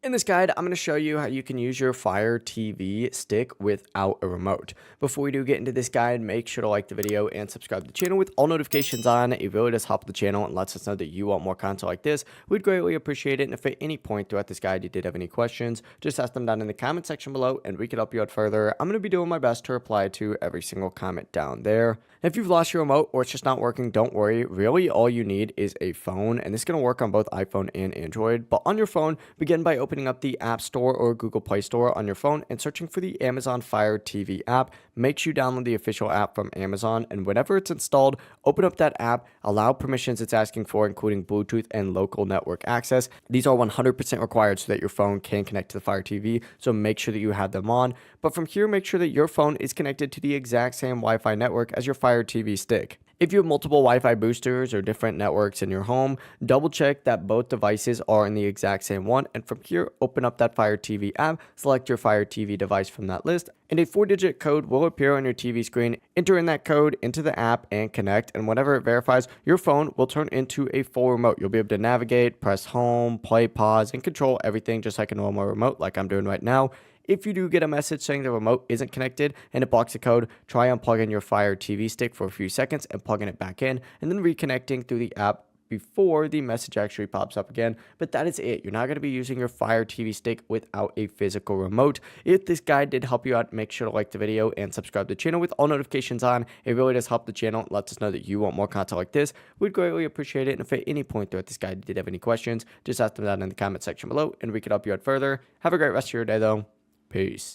In this guide, I'm going to show you how you can use your Fire TV stick without a remote. Before we do get into this guide, make sure to like the video and subscribe to the channel with all notifications on. It really does help the channel and lets us know that you want more content like this. We'd greatly appreciate it. And if at any point throughout this guide you did have any questions, just ask them down in the comment section below and we can help you out further. I'm going to be doing my best to reply to every single comment down there. If you've lost your remote or it's just not working, don't worry. Really, all you need is a phone, and this is going to work on both iPhone and Android. But on your phone, begin by opening up the App Store or Google Play Store on your phone and searching for the Amazon Fire TV app. Make sure you download the official app from Amazon, and whenever it's installed, open up that app, allow permissions it's asking for, including Bluetooth and local network access. These are 100% required so that your phone can connect to the Fire TV, so make sure that you have them on. But from here, make sure that your phone is connected to the exact same Wi-Fi network as your Fire TV stick. If you have multiple Wi-Fi boosters or different networks in your home, double check that both devices are in the exact same one, and from here, open up that Fire TV app, select your Fire TV device from that list, and a 4-digit code will appear on your TV screen. Enter in that code into the app and connect, and whenever it verifies, your phone will turn into a full remote. You'll be able to navigate, press home, play, pause, and control everything just like a normal remote like I'm doing right now. If you do get a message saying the remote isn't connected and it blocks the code, try unplugging your Fire TV stick for a few seconds and plugging it back in, and then reconnecting through the app before the message actually pops up again. But that is it. You're not going to be using your Fire TV stick without a physical remote. If this guide did help you out, make sure to like the video and subscribe to the channel with all notifications on. It really does help the channel. It lets us know that you want more content like this. We'd greatly appreciate it. And if at any point throughout this guide you did have any questions, just ask them down in the comment section below and we can help you out further. Have a great rest of your day though. Peace.